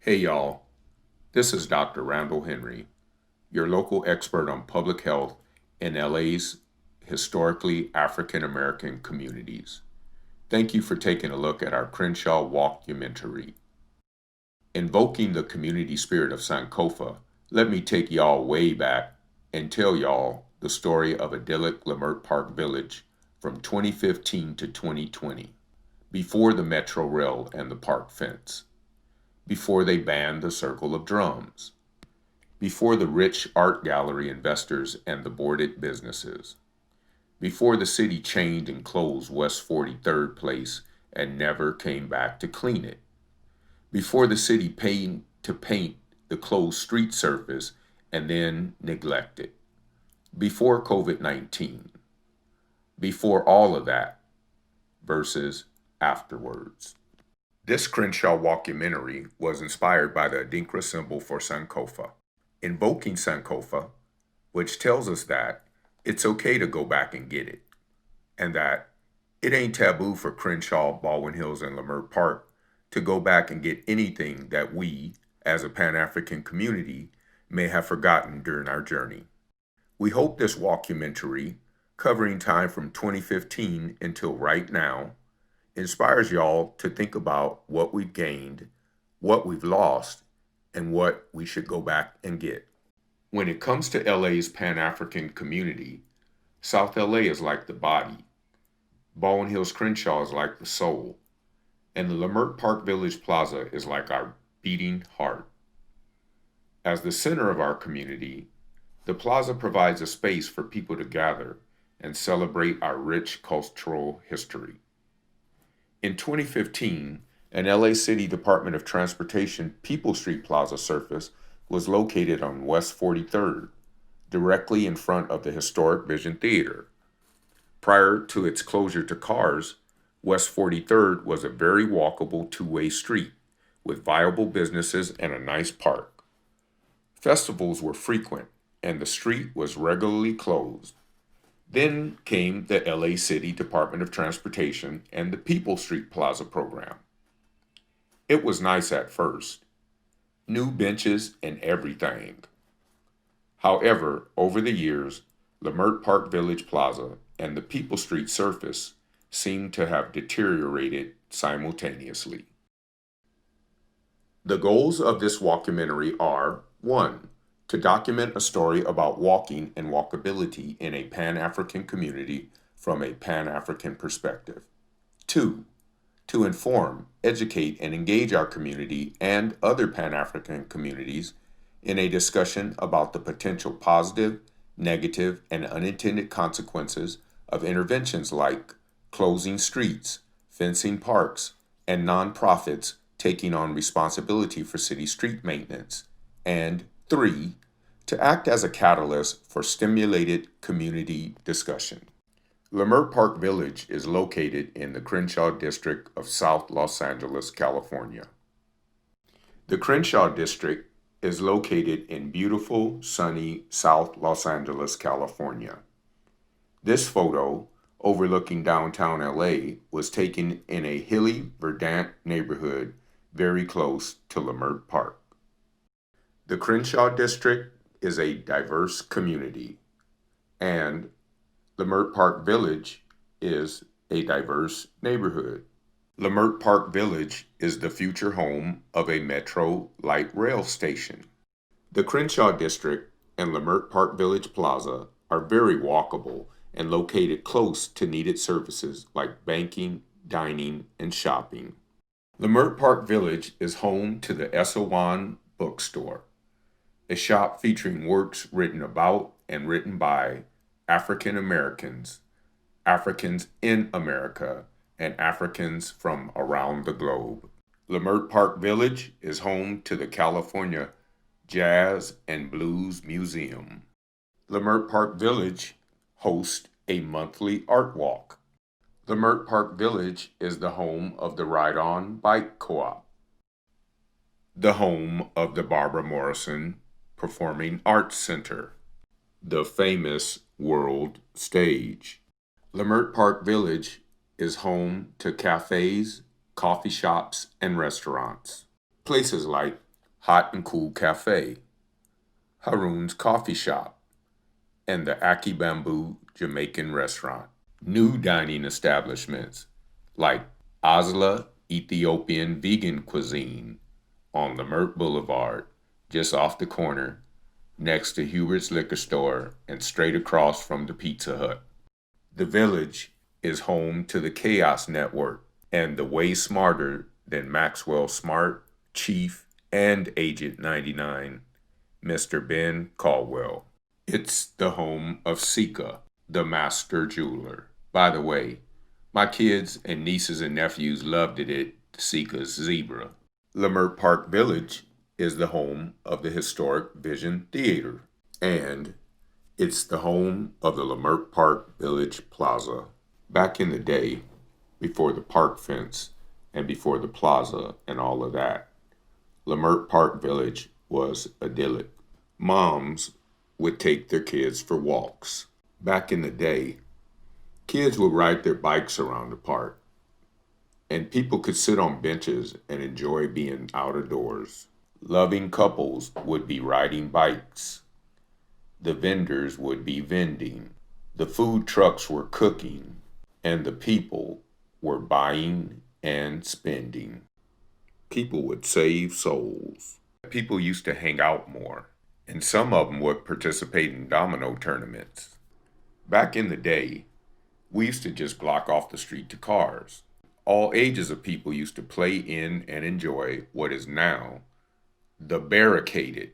Hey y'all, this is Dr. Randall Henry, your local expert on public health in LA's historically African American communities. Thank you for taking a look at our Crenshaw Walkumentary. Invoking the community spirit of Sankofa, let me take y'all way back and tell y'all the story of Idyllic Leimert Park Village from 2015 to 2020, before the Metro Rail and the park fence, before they banned the Circle of Drums, before the rich art gallery investors and the boarded businesses, before the city chained and closed West 43rd Place and never came back to clean it, before the city paid to paint the closed street surface and then neglect it, before COVID-19, before all of that, versus afterwards. This Crenshaw Walkumentary was inspired by the Adinkra symbol for Sankofa, invoking Sankofa, which tells us that it's okay to go back and get it, and that it ain't taboo for Crenshaw, Baldwin Hills, and Leimert Park to go back and get anything that we, as a Pan-African community, may have forgotten during our journey. We hope this Walkumentary, covering time from 2015 until right now, inspires y'all to think about what we've gained, what we've lost, and what we should go back and get. When it comes to LA's Pan-African community, South LA is like the body, Baldwin Hills Crenshaw is like the soul, and the Leimert Park Village Plaza is like our beating heart. As the center of our community, the plaza provides a space for people to gather and celebrate our rich cultural history. In 2015, an LA City Department of Transportation People Street Plaza surface was located on West 43rd, directly in front of the historic Vision Theater. Prior to its closure to cars, West 43rd was a very walkable two-way street with viable businesses and a nice park. Festivals were frequent, and the street was regularly closed. Then came the LA City Department of Transportation and the People Street Plaza program. It was nice at first. New benches and everything. However, over the years, Leimert Park Village Plaza and the People Street surface seemed to have deteriorated simultaneously. The goals of this Walkumentary are: 1. To document a story about walking and walkability in a Pan-African community from a Pan-African perspective. 2. To inform, educate, and engage our community and other Pan-African communities in a discussion about the potential positive, negative, and unintended consequences of interventions like closing streets, fencing parks, and nonprofits taking on responsibility for city street maintenance. And 3. To act as a catalyst for stimulated community discussion. Leimert Park Village is located in the Crenshaw district of South Los Angeles, California. The Crenshaw district is located in beautiful, sunny South Los Angeles, California. This photo, overlooking downtown LA, was taken in a hilly, verdant neighborhood very close to Leimert Park. The Crenshaw district is a diverse community, and Leimert Park Village is a diverse neighborhood. Leimert Park Village is the future home of a Metro light rail station. The Crenshaw district and Leimert Park Village Plaza are very walkable and located close to needed services like banking, dining, and shopping. Leimert Park Village is home to the Esselwan bookstore, a shop featuring works written about and written by African Americans, Africans in America, and Africans from around the globe. Leimert Park Village is home to the California Jazz and Blues Museum. Leimert Park Village hosts a monthly art walk. Leimert Park Village is the home of the Ride On Bike Co-op, the home of the Barbara Morrison Performing Arts Center, the famous World Stage. Leimert Park Village is home to cafes, coffee shops, and restaurants. Places like Hot and Cool Cafe, Haroon's Coffee Shop, and the Aki Bamboo Jamaican Restaurant. New dining establishments like Asla Ethiopian Vegan Cuisine on Leimert Boulevard, just off the corner, next to Hubert's Liquor Store and straight across from the Pizza Hut. The Village is home to the Chaos Network and the Way Smarter Than Maxwell Smart Chief and Agent 99, Mr. Ben Caldwell. It's the home of Sika, the master jeweler. By the way, my kids and nieces and nephews loved it at Sika's Zebra. Leimert Park Village is the home of the historic Vision Theater, and it's the home of the Leimert Park Village Plaza. Back in the day, before the park fence and before the plaza and all of that, Leimert Park Village was idyllic. Moms would take their kids for walks. Back in the day, kids would ride their bikes around the park, and people could sit on benches and enjoy being out of doors. Loving couples would be riding bikes. The vendors would be vending. The food trucks were cooking, and the people were buying and spending. People would save souls. People used to hang out more, and some of them would participate in domino tournaments. Back in the day, we used to just block off the street to cars. All ages of people used to play in and enjoy what is now the barricaded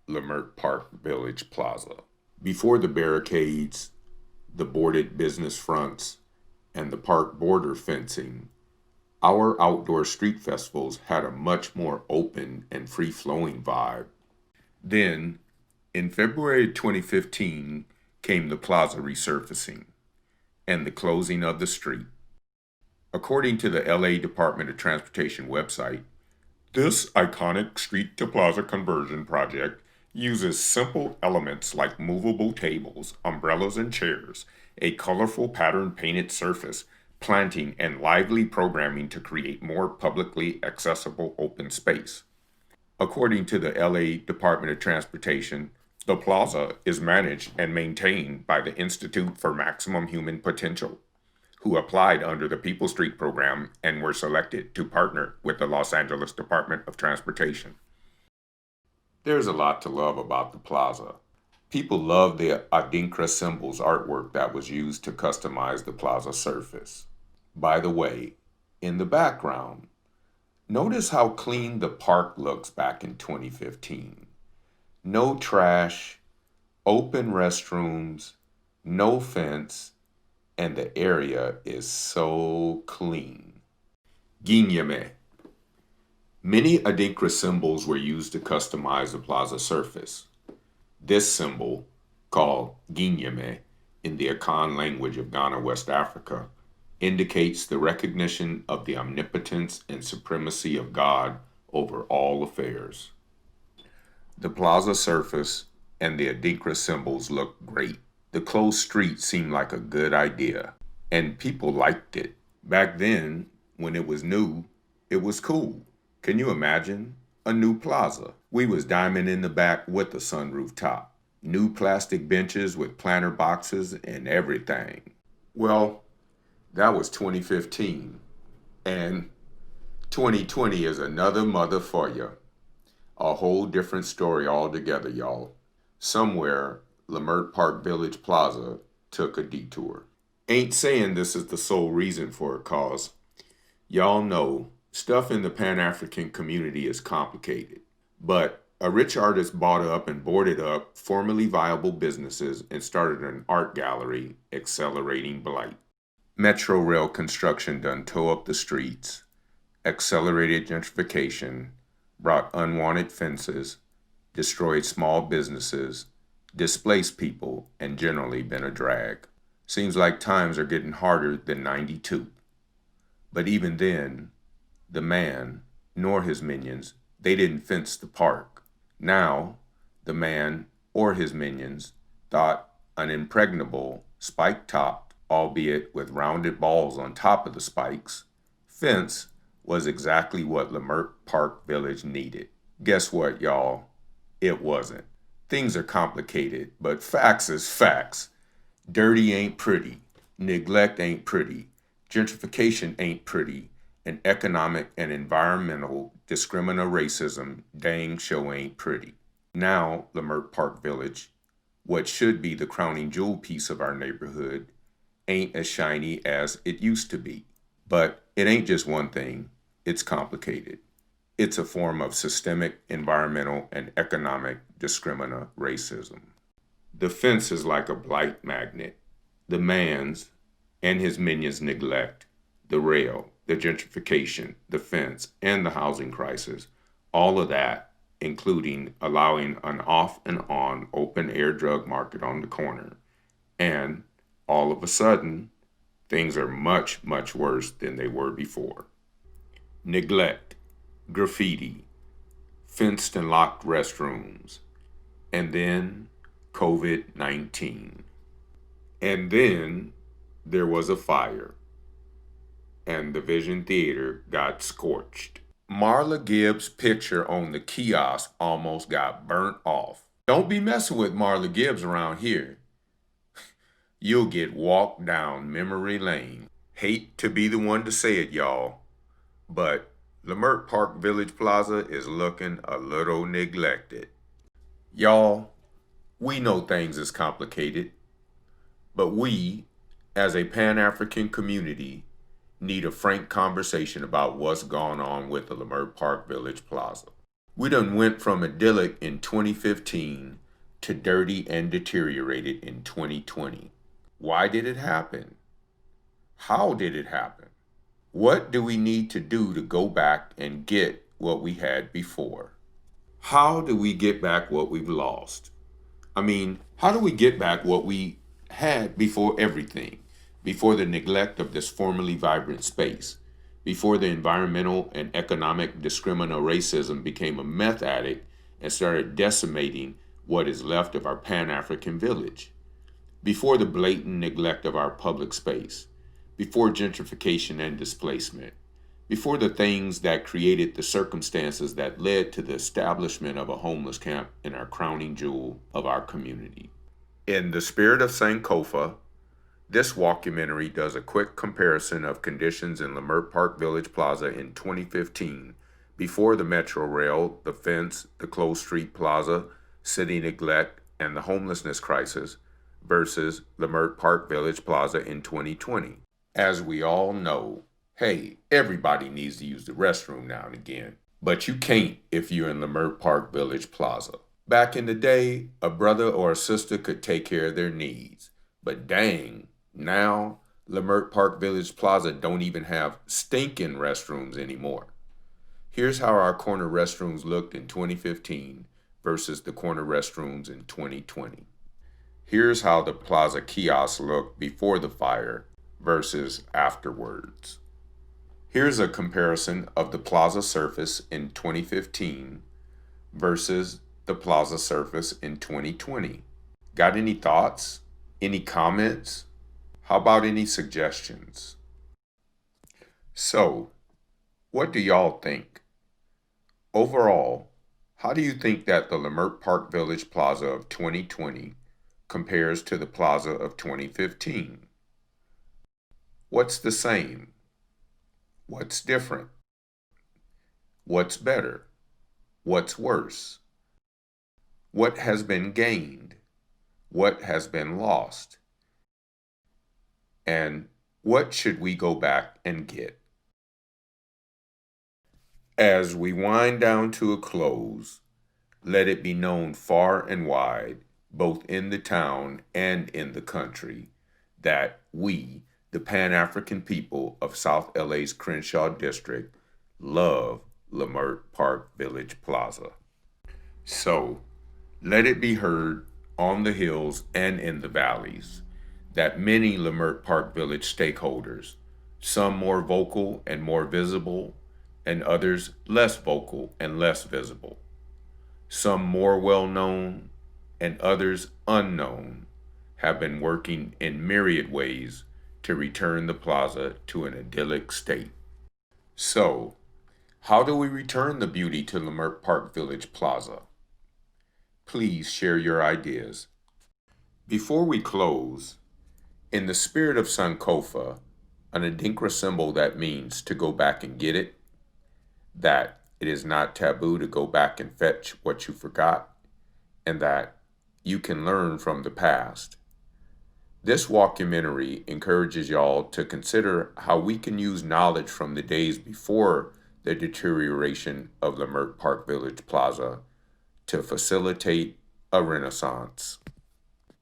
Leimert Park Village Plaza. Before the barricades, the boarded business fronts, and the park border fencing, our outdoor street festivals had a much more open and free-flowing vibe. Then, in February 2015, came the Plaza Resurfacing and the closing of the street. According to the LA Department of Transportation website, this iconic street-to-plaza conversion project uses simple elements like movable tables, umbrellas and chairs, a colorful pattern-painted surface, planting, and lively programming to create more publicly accessible open space. According to the LA Department of Transportation, the plaza is managed and maintained by the Institute for Maximum Human Potential, who applied under the People Street program and were selected to partner with the Los Angeles Department of Transportation. There's a lot to love about the plaza. People love the Adinkra symbols artwork that was used to customize the plaza surface. By the way, in the background, notice how clean the park looks back in 2015. No trash, open restrooms, no fence, and the area is so clean. Guigname. Many Adinkra symbols were used to customize the plaza surface. This symbol, called Guigname in the Akan language of Ghana, West Africa, indicates the recognition of the omnipotence and supremacy of God over all affairs. The plaza surface and the Adinkra symbols look great. The closed street seemed like a good idea, and people liked it. Back then, when it was new, it was cool. Can you imagine? A new plaza. We was diamond in the back with a sunroof top. New plastic benches with planter boxes and everything. Well, that was 2015, and 2020 is another mother for you. A whole different story altogether, y'all. Somewhere, Leimert Park Village Plaza took a detour. Ain't saying this is the sole reason for it, cause y'all know stuff in the Pan-African community is complicated. But a rich artist bought up and boarded up formerly viable businesses and started an art gallery, accelerating blight. Metro rail construction done tore up the streets, accelerated gentrification, brought unwanted fences, destroyed small businesses, displaced people, and generally been a drag. Seems like times are getting harder than 92. But even then, the man, nor his minions, they didn't fence the park. Now, the man or his minions thought an impregnable, spike-topped, albeit with rounded balls on top of the spikes, fence was exactly what Leimert Park Village needed. Guess what, y'all? It wasn't. Things are complicated, but facts is facts. Dirty ain't pretty. Neglect ain't pretty. Gentrification ain't pretty. And economic and environmental discriminatory racism dang show ain't pretty. Now, Leimert Park Village, what should be the crowning jewel piece of our neighborhood, ain't as shiny as it used to be. But it ain't just one thing, it's complicated. It's a form of systemic, environmental, and economic discriminatory racism. The fence is like a blight magnet. The man's and his minions' neglect, the rail, the gentrification, the fence, and the housing crisis, all of that, including allowing an off and on open air drug market on the corner. And all of a sudden, things are much, much worse than they were before. Neglect, graffiti, fenced and locked restrooms, and then COVID-19. And then there was a fire, and the Vision Theater got scorched. Marla Gibbs' picture on the kiosk almost got burnt off. Don't be messing with Marla Gibbs around here. You'll get walked down memory lane. Hate to be the one to say it, y'all, but Leimert Park Village Plaza is looking a little neglected. Y'all, we know things is complicated, but we, as a Pan-African community, need a frank conversation about what's gone on with the Leimert Park Village Plaza. We done went from idyllic in 2015 to dirty and deteriorated in 2020. Why did it happen? How did it happen? What do we need to do to go back and get what we had before? How do we get back what we've lost? How do we get back what we had before everything? Before the neglect of this formerly vibrant space? Before the environmental and economic discriminatory racism became a meth addict and started decimating what is left of our Pan-African village? Before the blatant neglect of our public space? Before gentrification and displacement? Before the things that created the circumstances that led to the establishment of a homeless camp in our crowning jewel of our community? In the spirit of Sankofa, this Walkumentary does a quick comparison of conditions in Leimert Park Village Plaza in 2015, before the Metro Rail, the fence, the closed street plaza, city neglect, and the homelessness crisis, versus Leimert Park Village Plaza in 2020. As we all know, hey, everybody needs to use the restroom now and again, but you can't if you're in Leimert Park Village Plaza. Back in the day, a brother or a sister could take care of their needs, but dang, now Leimert Park Village Plaza don't even have stinking restrooms anymore. Here's how our corner restrooms looked in 2015 versus the corner restrooms in 2020. Here's how the plaza kiosk looked before the fire versus afterwards. Here's a comparison of the plaza surface in 2015 versus the plaza surface in 2020. Got any thoughts? Any comments? How about any suggestions? So, what do y'all think? Overall, how do you think that the Leimert Park Village Plaza of 2020 compares to the plaza of 2015? What's the same? What's different? What's better? What's worse? What has been gained? What has been lost? And what should we go back and get? As we wind down to a close, let it be known far and wide, both in the town and in the country, that we, the Pan-African people of South LA's Crenshaw district, love Leimert Park Village Plaza. So, let it be heard on the hills and in the valleys that many Leimert Park Village stakeholders, some more vocal and more visible, and others less vocal and less visible, some more well-known and others unknown, have been working in myriad ways to return the plaza to an idyllic state. So, How do we return the beauty to Leimert Park Village Plaza? Please share your ideas. Before we close, in the spirit of Sankofa, an Adinkra symbol that means to go back and get it, that it is not taboo to go back and fetch what you forgot, and that you can learn from the past. This walkumentary encourages y'all to consider how we can use knowledge from the days before the deterioration of Leimert Park Village Plaza to facilitate a renaissance.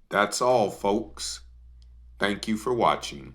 That's all, folks. Thank you for watching.